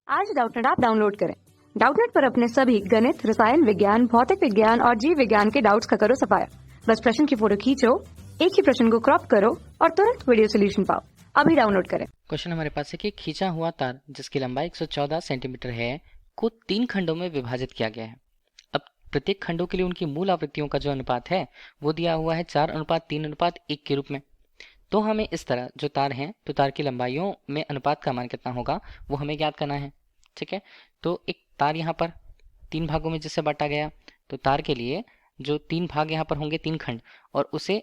आज Doubtnut app download करें। Doubtnut पर अपने सभी गणित, रसायन विज्ञान, भौतिक विज्ञान और जीव विज्ञान के डाउट्स का करो सफाया। बस प्रश्न की फोटो खींचो, एक ही प्रश्न को क्रॉप करो और तुरंत वीडियो सोल्यूशन पाओ। अभी डाउनलोड करें। क्वेश्चन हमारे पास है कि खींचा हुआ तार जिसकी लंबाई 114 सेंटीमीटर है को 3 खंडों में विभाजित किया गया है। अब प्रत्येक खंडों के लिए उनकी मूल आवृत्तियों का जो अनुपात है वो दिया हुआ है 4:3:1 के रूप में। तो हमें इस तरह जो तार हैं तो तार की लंबाइयों में अनुपात का मान कितना होगा वो हमें ज्ञात करना है। ठीक है, तो एक तार यहाँ पर 3 भागों में जिससे बांटा गया, तो तार के लिए जो 3 भाग यहाँ पर होंगे 3 खंड, और उसे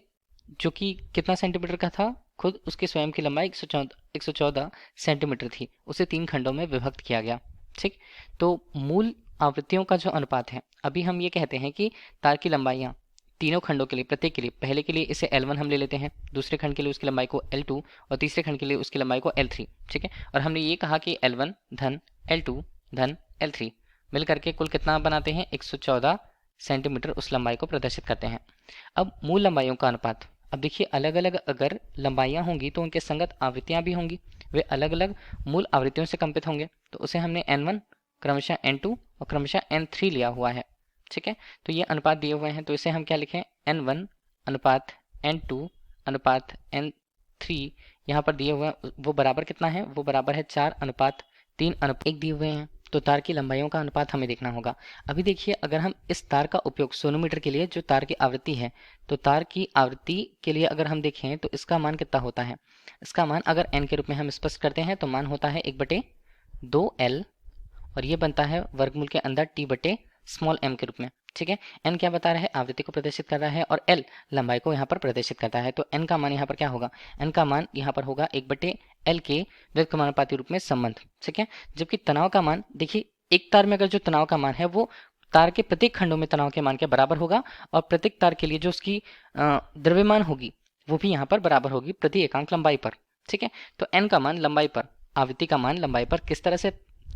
जो कि कितना सेंटीमीटर का था, खुद उसकी स्वयं की लंबाई 114 सेंटीमीटर थी, उसे 3 खंडों में विभक्त किया गया। ठीक, तो मूल आवृत्तियों का जो अनुपात है, अभी हम ये कहते हैं कि तार की लंबाइयाँ तीनों खंडों के लिए, प्रत्येक के लिए, पहले के लिए इसे L1 हम ले लेते हैं, दूसरे खंड के लिए उसकी लंबाई को L2 और तीसरे खंड के लिए उसकी लंबाई को L3। ठीक है, और हमने ये कहा कि L1 धन L2 धन L3 मिल करके कुल कितना बनाते हैं, 114 सेंटीमीटर उस लंबाई को प्रदर्शित करते हैं। अब मूल लंबाइयों का अनुपात, अब देखिए अलग अलग अगर लंबाइयाँ होंगी तो उनके संगत आवृत्तियाँ भी होंगी, वे अलग अलग मूल आवृत्तियों से कंपित होंगे। तो उसे हमने N1 क्रमशः N2 और क्रमशः N3 लिया हुआ है। ठीक है, तो ये अनुपात दिए हुए हैं, तो इसे हम क्या लिखें, N1 अनुपात N2 अनुपात N3 यहाँ पर दिए हुए हैं, वो बराबर कितना है, वो बराबर है 4:3:1 दिए हुए हैं। तो तार की लंबाइयों का अनुपात हमें देखना होगा। अभी देखिए अगर हम इस तार का उपयोग सोनोमीटर के लिए, जो तार की आवृत्ति है, तो तार की आवृत्ति के लिए अगर हम देखें तो इसका मान कितना होता है, इसका मान अगर n के रूप में हम स्पष्ट करते हैं तो मान होता है 1/2L, और ये बनता है वर्गमूल के अंदर T/m के रूप में। ठीक है, n क्या बता रहा है, आवृत्ति को प्रदर्शित कर रहा है, और L लंबाई को यहाँ पर प्रदर्शित करता है। तो n का मान यहाँ पर क्या होगा, n का मान यहाँ पर होगा 1/L के व्युत्क्रमानुपाती रूप में संबंध। ठीक है, जबकि तनाव का मान, देखिए एक तार में अगर जो तनाव का मान है वो तार के प्रत्येक खंडों में तनाव के मान के बराबर होगा, और प्रत्येक तार के लिए जो उसकी द्रव्यमान होगी वो भी यहाँ पर बराबर होगी प्रति एकांक लंबाई पर। ठीक है, तो n का मान लंबाई पर, आवृत्ति का मान लंबाई पर किस तरह से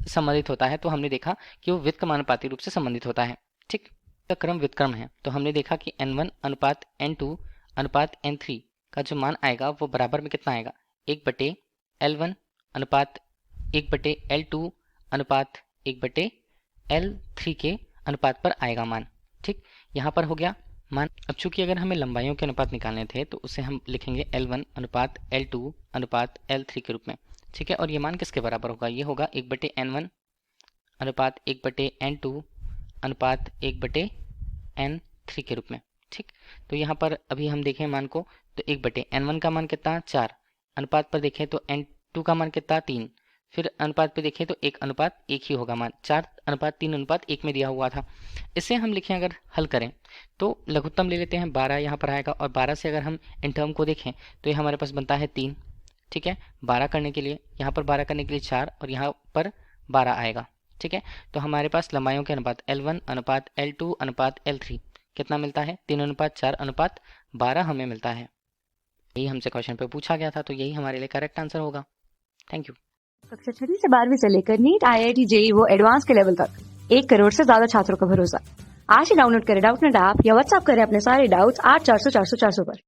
संबंधित होता है, तो हमने देखा कि वो व्युत्क्रमानुपाती रूप से संबंधित होता है। ठीक, का क्रम व्युत्क्रम है, तो हमने देखा कि N1 अनुपात N2 अनुपात N3 का जो मान आएगा वो बराबर में कितना आएगा, 1/L1 अनुपात 1/L2 अनुपात 1/L3 के अनुपात पर आएगा मान। ठीक, यहाँ पर हो गया मान। अब चूंकि अगर हमें लंबाइयों के अनुपात निकालने थे तो उसे हम लिखेंगे L1 अनुपात L2 अनुपात L3 के रूप में। ठीक है, और ये मान किसके बराबर होगा, ये होगा 1/N1 अनुपात 1/N2 अनुपात 1/N3 के रूप में। ठीक, तो यहाँ पर अभी हम देखें मान को, तो 1/N1 का मान कितना, 4, अनुपात पर देखें तो N2 का मान कितना, 3, फिर अनुपात पे देखें तो 1:1 ही होगा मान, 4:3:1 में दिया हुआ था। इसे हम लिखें, अगर हल करें तो लघुत्तम ले लेते हैं, 12 यहाँ पर आएगा, और 12 से अगर हम इन टर्म को देखें तो ये हमारे पास बनता है 3। ठीक है, 12 करने के लिए, यहाँ पर 12 करने के लिए 4, और यहाँ पर 12 आएगा। ठीक है, तो हमारे पास लंबाइयों के अनुपात L1 अनुपात L2 अनुपात L3 कितना मिलता है, 3:4:12 हमें मिलता है। यही हमसे क्वेश्चन पे पूछा गया था, तो यही हमारे लिए करेक्ट आंसर होगा। Thank you. कक्षा 6 से 12वीं से लेकर नीट, IIT, JEE वो एडवांस के लेवल तक 1 करोड़ से ज्यादा छात्रों का भरोसा। आज ही डाउनलोड करें डाउटनेट ऐप या व्हाट्सएप करें अपने सारे डाउट्स 8400 400 400 पर।